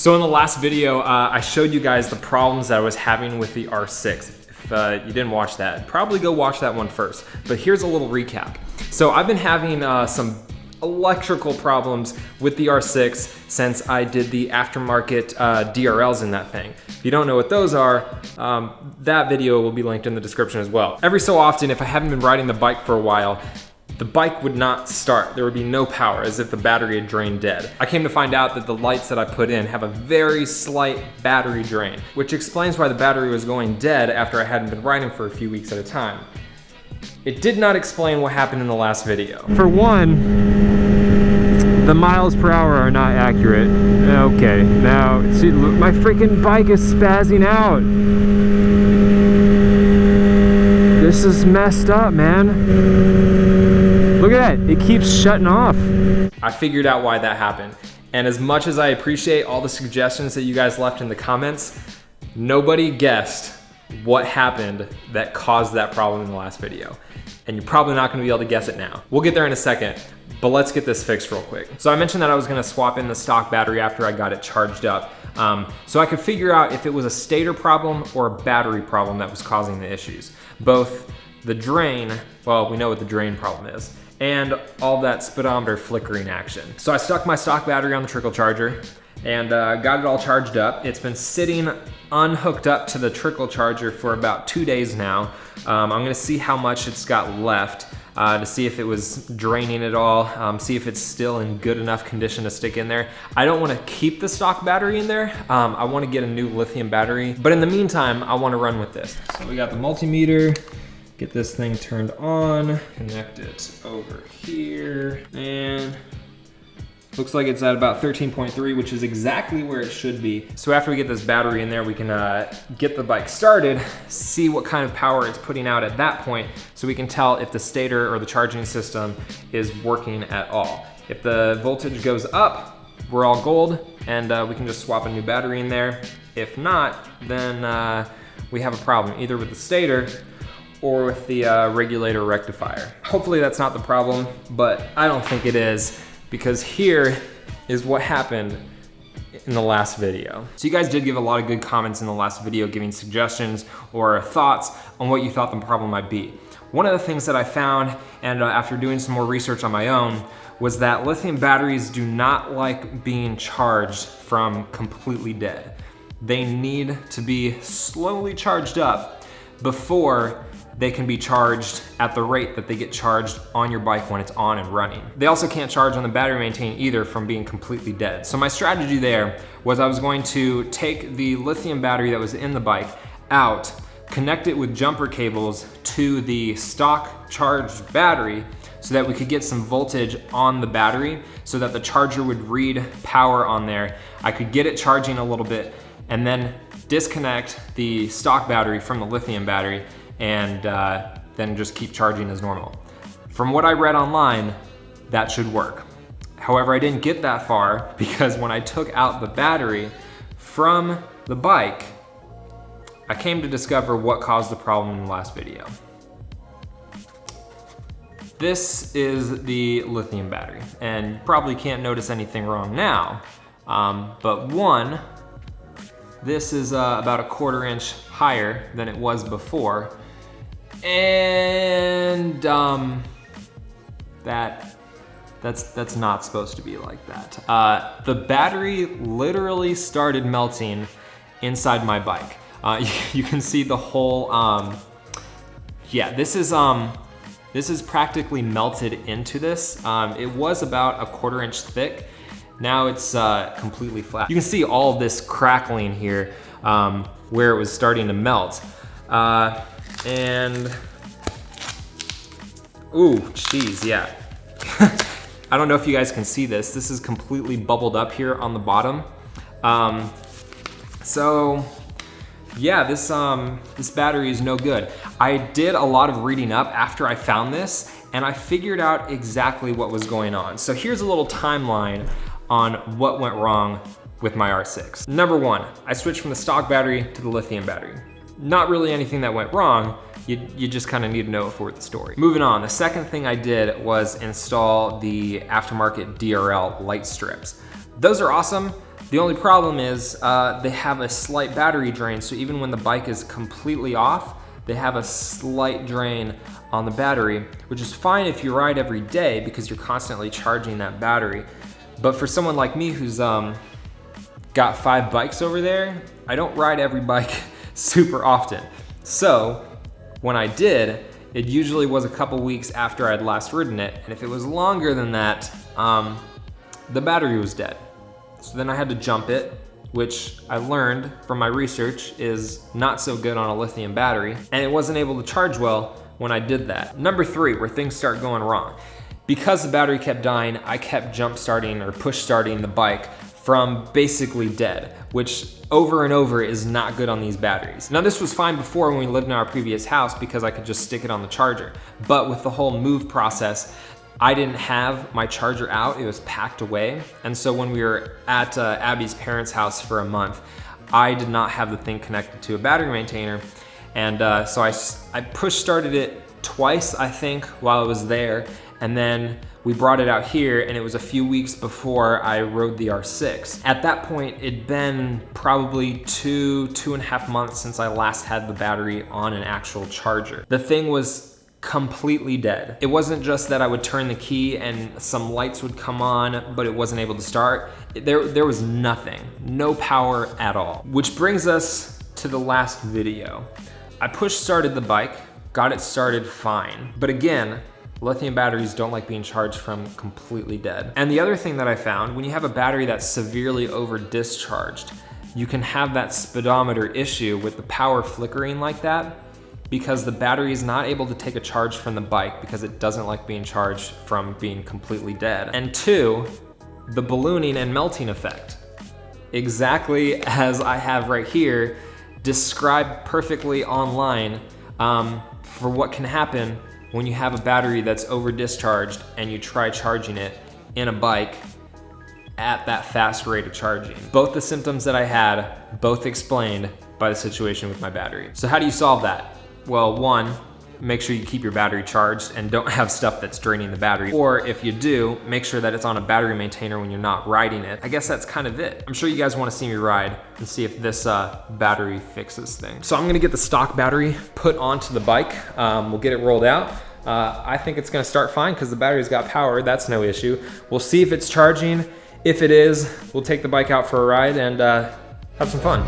So in the last video, I showed you guys the problems that I was having with the R6. If you didn't watch that, probably go watch that one first. But here's a little recap. So I've been having some electrical problems with the R6 since I did the aftermarket DRLs in that thing. If you don't know what those are, that video will be linked in the description as well. Every so often, if I haven't been riding the bike for a while, the bike would not start. There would be no power, as if the battery had drained dead. I came to find out that the lights that I put in have a very slight battery drain, which explains why the battery was going dead after I hadn't been riding for a few weeks at a time. It did not explain what happened in the last video. For one, the miles per hour are not accurate. Okay, now, see, look, my freaking bike is spazzing out. This is messed up, man. Look at that, it keeps shutting off. I figured out why that happened. And as much as I appreciate all the suggestions that you guys left in the comments, nobody guessed what happened that caused that problem in the last video. And you're probably not gonna be able to guess it now. We'll get there in a second, but let's get this fixed real quick. So I mentioned that I was gonna swap in the stock battery after I got it charged up. So I could figure out if it was a stator problem or a battery problem that was causing the issues. Both the drain, well, we know what the drain problem is, and all that speedometer flickering action. So I stuck my stock battery on the trickle charger and got it all charged up. It's been sitting unhooked up to the trickle charger for about 2 days now. I'm gonna see how much it's got left to see if it was draining at all, see if it's still in good enough condition to stick in there. I don't wanna keep the stock battery in there. I wanna get a new lithium battery, but in the meantime, I wanna run with this. So we got the multimeter. Get this thing turned on, connect it over here, and looks like it's at about 13.3, which is exactly where it should be. So after we get this battery in there, we can get the bike started, see what kind of power it's putting out at that point, so we can tell if the stator or the charging system is working at all. If the voltage goes up, we're all gold, and we can just swap a new battery in there. If not, then we have a problem, either with the stator or with the regulator rectifier. Hopefully that's not the problem, but I don't think it is, because here is what happened in the last video. So you guys did give a lot of good comments in the last video, giving suggestions or thoughts on what you thought the problem might be. One of the things that I found, and after doing some more research on my own, was that lithium batteries do not like being charged from completely dead. They need to be slowly charged up before they can be charged at the rate that they get charged on your bike when it's on and running. They also can't charge on the battery maintain either from being completely dead. So my strategy there was I was going to take the lithium battery that was in the bike out, connect it with jumper cables to the stock charged battery so that we could get some voltage on the battery so that the charger would read power on there. I could get it charging a little bit and then disconnect the stock battery from the lithium battery and then just keep charging as normal. From what I read online, that should work. However, I didn't get that far because when I took out the battery from the bike, I came to discover what caused the problem in the last video. This is the lithium battery, and you probably can't notice anything wrong now, but one, this is about a 1/4 inch higher than it was before. And that's not supposed to be like that. The battery literally started melting inside my bike. You can see the whole, yeah, this is practically melted into this. It was about a 1/4 inch thick. Now it's completely flat. You can see all of this crackling here where it was starting to melt. And, ooh, geez, yeah. I don't know if you guys can see this. This is completely bubbled up here on the bottom. So, yeah, this battery is no good. I did a lot of reading up after I found this, and I figured out exactly what was going on. So here's a little timeline on what went wrong with my R6. Number one, I switched from the stock battery to the lithium battery. Not really anything that went wrong, you just kind of need to know it for the story. Moving on, the second thing I did was install the aftermarket DRL light strips. Those are awesome. The only problem is they have a slight battery drain, so even when the bike is completely off, they have a slight drain on the battery, which is fine if you ride every day because you're constantly charging that battery. But for someone like me who's got 5 bikes over there, I don't ride every bike super often. So when I did, it usually was a couple weeks after I'd last ridden it, and if it was longer than that, the battery was dead. So then I had to jump it, which I learned from my research is not so good on a lithium battery, and it wasn't able to charge well when I did that. Number 3, where things start going wrong. Because the battery kept dying, I kept jump starting or push starting the bike from basically dead, which over and over is not good on these batteries. Now this was fine before when we lived in our previous house because I could just stick it on the charger. But with the whole move process, I didn't have my charger out, it was packed away. And so when we were at Abby's parents' house for a month, I did not have the thing connected to a battery maintainer. And so I push started it twice, I think, while I was there. And then we brought it out here, and it was a few weeks before I rode the R6. At that point, it'd been probably 2.5 months since I last had the battery on an actual charger. The thing was completely dead. It wasn't just that I would turn the key and some lights would come on, but it wasn't able to start. There was nothing, no power at all. Which brings us to the last video. I push started the bike, got it started fine. But again, lithium batteries don't like being charged from completely dead. And the other thing that I found, when you have a battery that's severely over discharged, you can have that speedometer issue with the power flickering like that because the battery is not able to take a charge from the bike because it doesn't like being charged from being completely dead. And 2, the ballooning and melting effect. Exactly as I have right here, described perfectly online for what can happen when you have a battery that's over discharged and you try charging it in a bike at that fast rate of charging. Both the symptoms that I had, both explained by the situation with my battery. So how do you solve that? Well, 1, make sure you keep your battery charged and don't have stuff that's draining the battery. Or if you do, make sure that it's on a battery maintainer when you're not riding it. I guess that's kind of it. I'm sure you guys want to see me ride and see if this battery fixes things. So I'm gonna get the stock battery put onto the bike. We'll get it rolled out. I think it's gonna start fine because the battery's got power, that's no issue. We'll see if it's charging. If it is, we'll take the bike out for a ride and have some fun.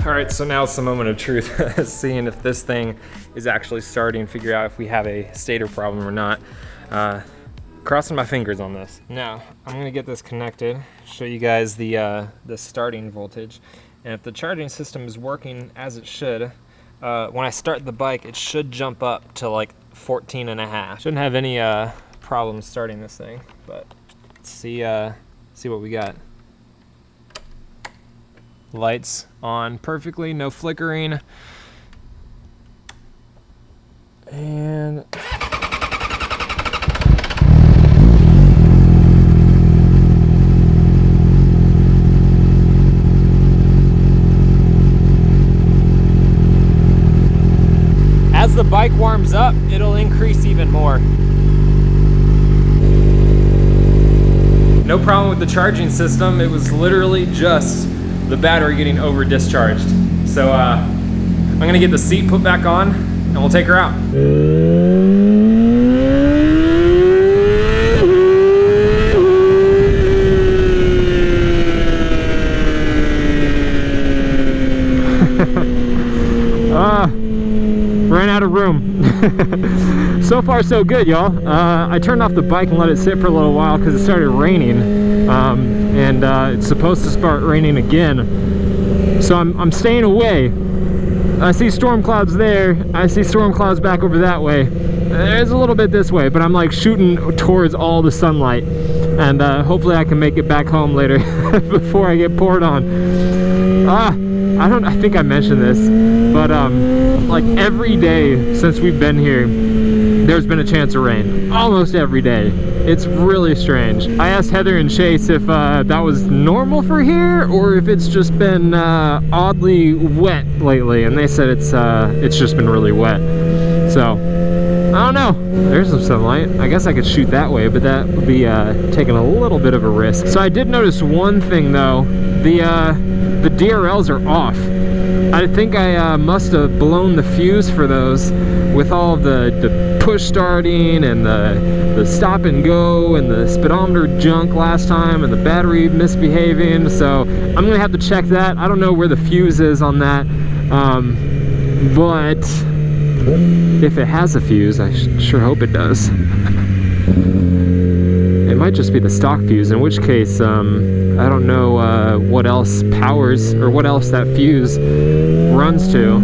All right, so now it's the moment of truth, seeing if this thing is actually starting, figure out if we have a stator problem or not. Crossing my fingers on this. Now, I'm gonna get this connected, show you guys the starting voltage. And if the charging system is working as it should, when I start the bike, it should jump up to like 14.5. Shouldn't have any problems starting this thing, but let's see what we got. Lights on perfectly, no flickering. And as the bike warms up, it'll increase even more. No problem with the charging system. It was literally just the battery getting over discharged. So I'm gonna get the seat put back on and we'll take her out. Ran out of room. So far so good, y'all. I turned off the bike and let it sit for a little while because it started raining. And it's supposed to start raining again. So I'm staying away. I see storm clouds there. I see storm clouds back over that way. There's a little bit this way, but I'm like shooting towards all the sunlight. And hopefully I can make it back home later before I get poured on. I think I mentioned this, but like every day since we've been here, there's been a chance of rain. Almost every day. It's really strange. I asked Heather and Chase if that was normal for here or if it's just been oddly wet lately, and they said it's just been really wet. So I don't know. There's some sunlight. I guess I could shoot that way, but that would be taking a little bit of a risk. So I did notice one thing though. The DRLs are off. I think I must have blown the fuse for those with all the push starting and the stop and go and the speedometer junk last time and the battery misbehaving. So I'm gonna have to check that. I don't know where the fuse is on that, but if it has a fuse, I sure hope it does. It might just be the stock fuse, in which case I don't know what else powers or what else that fuse runs to.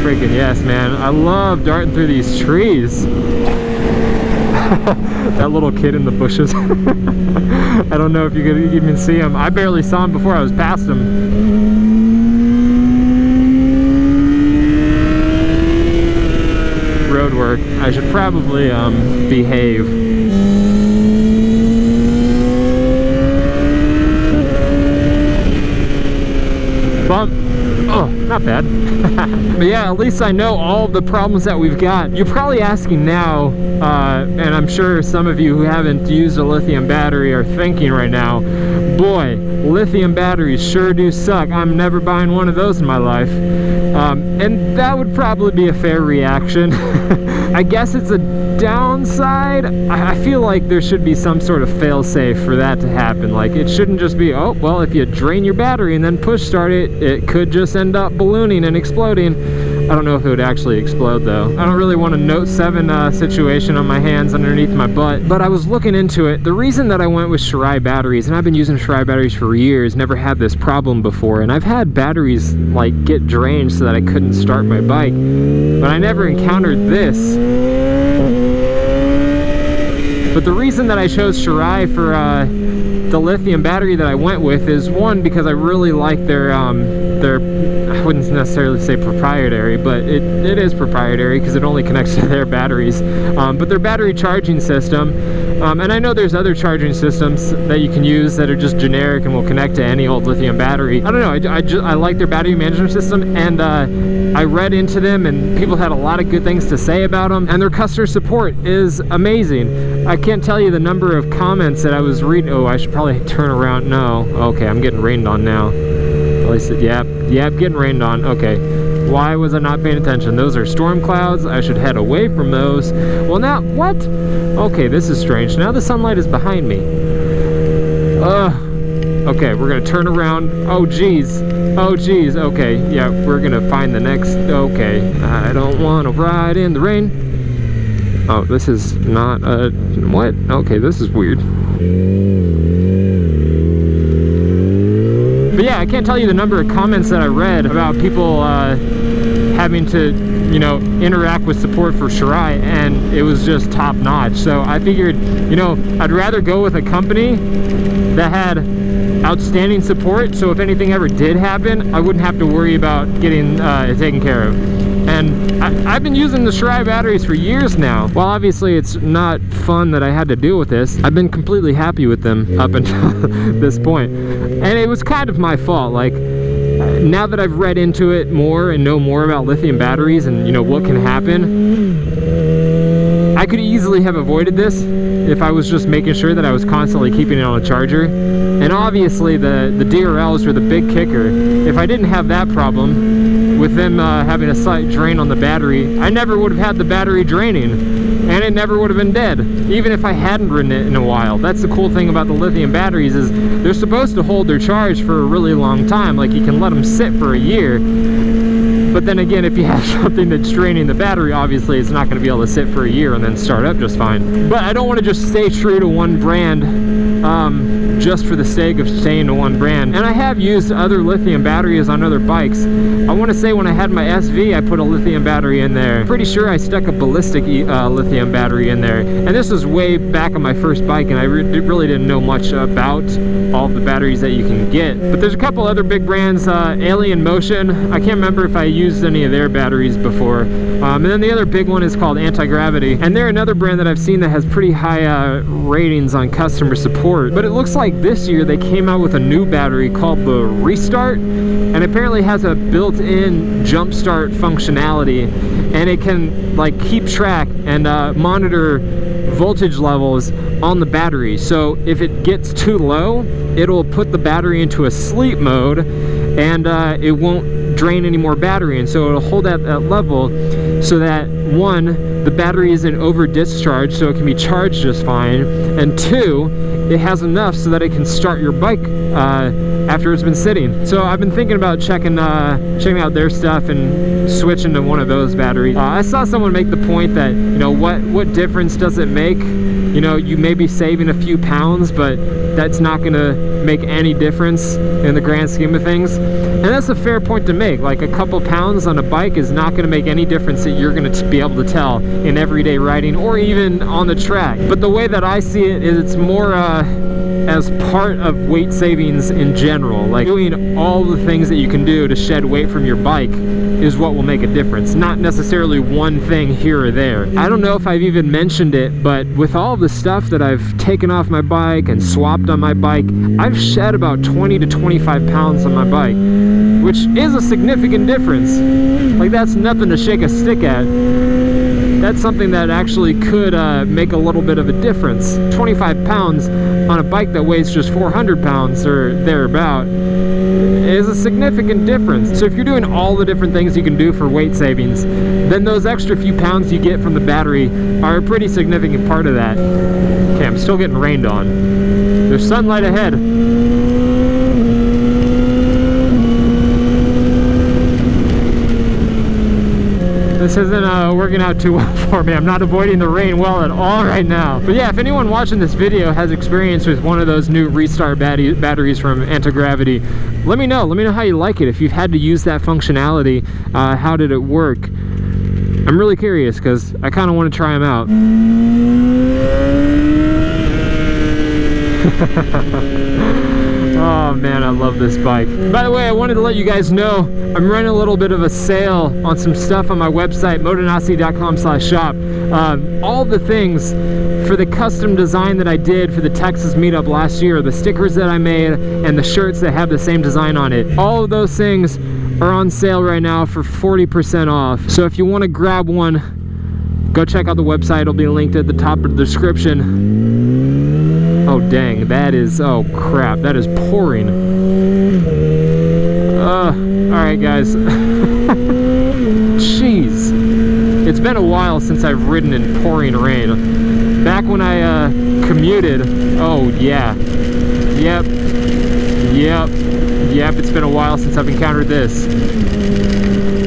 Freaking yes, man. I love darting through these trees. That little kid in the bushes. I don't know if you could even see him. I barely saw him before I was past him. Road work. I should probably behave. Bump. Oh, not bad. But yeah, at least I know all of the problems that we've got. You're probably asking now, and I'm sure some of you who haven't used a lithium battery are thinking right now, boy, lithium batteries sure do suck. I'm never buying one of those in my life. And that would probably be a fair reaction. I guess it's a downside. I feel like there should be some sort of fail-safe for that to happen. Like, it shouldn't just be, oh, well, if you drain your battery and then push start it, it could just end up ballooning and exploding. I don't know if it would actually explode though. I don't really want a Note 7 situation on my hands underneath my butt, but I was looking into it. The reason that I went with Shirai batteries, and I've been using Shirai batteries for years, never had this problem before, and I've had batteries like get drained so that I couldn't start my bike, but I never encountered this. But the reason that I chose Shirai for the lithium battery that I went with is, one, because I really like their I wouldn't necessarily say proprietary, but it is proprietary because it only connects to their batteries, but their battery charging system, and I know there's other charging systems that you can use that are just generic and will connect to any old lithium battery. I don't know, I like their battery management system, and I read into them and people had a lot of good things to say about them, and their customer support is amazing. I can't tell you the number of comments that I was reading. Oh, I should probably turn around. No, okay, I'm getting rained on now. At least, yep, getting rained on. Okay, why was I not paying attention? Those are storm clouds. I should head away from those. Well, now, what? Okay, this is strange. Now the sunlight is behind me. Okay, we're gonna turn around. Oh, geez. Oh, geez. Okay, yeah, we're gonna find the next. Okay, I don't want to ride in the rain. Oh, this is not a... What? Okay, this is weird. But yeah, I can't tell you the number of comments that I read about people having to, you know, interact with support for Shirai, and it was just top notch. So I figured, you know, I'd rather go with a company that had outstanding support, so if anything ever did happen, I wouldn't have to worry about getting it taken care of. And I've been using the Shirai batteries for years now. While obviously it's not fun that I had to deal with this, I've been completely happy with them up until this point. And it was kind of my fault. Like, now that I've read into it more and know more about lithium batteries and, you know, what can happen, I could easily have avoided this if I was just making sure that I was constantly keeping it on a charger. And obviously the DRLs were the big kicker. If I didn't have that problem with them having a slight drain on the battery, I never would have had the battery draining, and it never would have been dead, even if I hadn't ridden it in a while. That's the cool thing about the lithium batteries, is they're supposed to hold their charge for a really long time. Like, you can let them sit for a year, but then again, if you have something that's draining the battery, obviously it's not going to be able to sit for a year and then start up just fine. But I don't want to just stay true to one brand just for the sake of staying to one brand. And I have used other lithium batteries on other bikes. I want to say when I had my SV, I put a lithium battery in there. Pretty sure I stuck a ballistic lithium battery in there. And this was way back on my first bike, and I really didn't know much about all the batteries that you can get. But there's a couple other big brands, Alien Motion. I can't remember if I used any of their batteries before. And then the other big one is called Anti-Gravity. And they're another brand that I've seen that has pretty high ratings on customer support. But it looks like this year they came out with a new battery called the Restart, and apparently has a built-in jump start functionality, and it can like keep track and monitor voltage levels on the battery. So if it gets too low, it'll put the battery into a sleep mode, and it won't drain any more battery, and so it'll hold at that level so that one, the battery isn't over discharged so it can be charged just fine, and two, it has enough so that it can start your bike after it's been sitting. So I've been thinking about checking out their stuff and switching to one of those batteries. I saw someone make the point that, you know, what difference does it make? You know, you may be saving a few pounds, but that's not gonna make any difference in the grand scheme of things. And that's a fair point to make. Like, a couple pounds on a bike is not gonna make any difference that you're gonna be able to tell in everyday riding or even on the track. But the way that I see it is it's more as part of weight savings in general. Like, doing all the things that you can do to shed weight from your bike is what will make a difference, not necessarily one thing here or there. I don't know if I've even mentioned it, but with all the stuff that I've taken off my bike and swapped on my bike, I've shed about 20 to 25 pounds on my bike, which is a significant difference. Like, that's nothing to shake a stick at. That's something that actually could make a little bit of a difference. 25 pounds on a bike that weighs just 400 pounds or thereabout is a significant difference. So if you're doing all the different things you can do for weight savings, then those extra few pounds you get from the battery are a pretty significant part of that. Okay, I'm still getting rained on. There's sunlight ahead. This isn't working out too well for me. I'm not avoiding the rain well at all right now. But yeah, if anyone watching this video has experience with one of those new Restart batteries from Anti-Gravity, let me know. Let me know how you like it. If you've had to use that functionality, how did it work? I'm really curious because I kind of want to try them out. Oh man, I love this bike. By the way, I wanted to let you guys know I'm running a little bit of a sale on some stuff on my website, motonosity.com/shop. All the things for the custom design that I did for the Texas meetup last year, the stickers that I made, and the shirts that have the same design on it. All of those things are on sale right now for 40% off. So if you want to grab one, go check out the website. It'll be linked at the top of the description. Oh dang, that is, oh crap, that is pouring. Alright guys. Jeez. It's been a while since I've ridden in pouring rain. Back when I commuted, oh yeah. Yep, it's been a while since I've encountered this.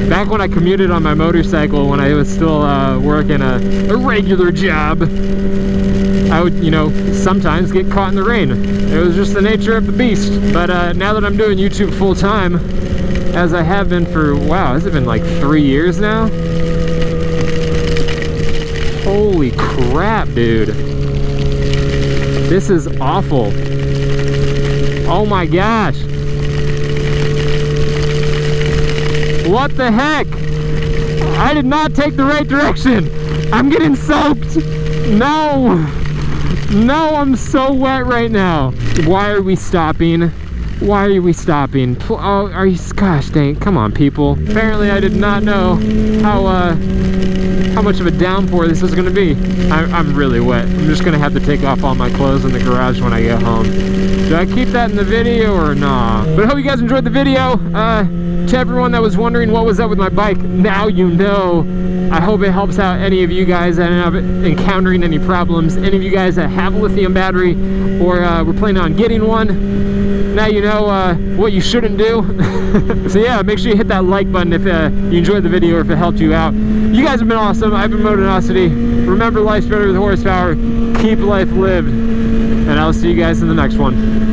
Back when I commuted on my motorcycle, when I was still working a regular job, I would, you know, sometimes get caught in the rain. It was just the nature of the beast. But now that I'm doing YouTube full time, as I have been for, wow, has it been like 3 years now? Holy crap, dude. This is awful. Oh my gosh. What the heck? I did not take the right direction. I'm getting soaked. No. No, I'm so wet right now. Why are we stopping? Why are we stopping? Oh, are you, gosh dang, come on people. Apparently I did not know how much of a downpour this was gonna be. I'm really wet. I'm just gonna have to take off all my clothes in the garage when I get home. Do I keep that in the video or nah? But I hope you guys enjoyed the video. To everyone that was wondering what was up with my bike, now you know. I hope it helps out any of you guys that end up encountering any problems. Any of you guys that have a lithium battery or were planning on getting one. Now you know what you shouldn't do. So yeah, make sure you hit that like button if you enjoyed the video or if it helped you out. You guys have been awesome. I've been Motonosity. Remember, life's better with horsepower. Keep life lived. and I'll see you guys in the next one.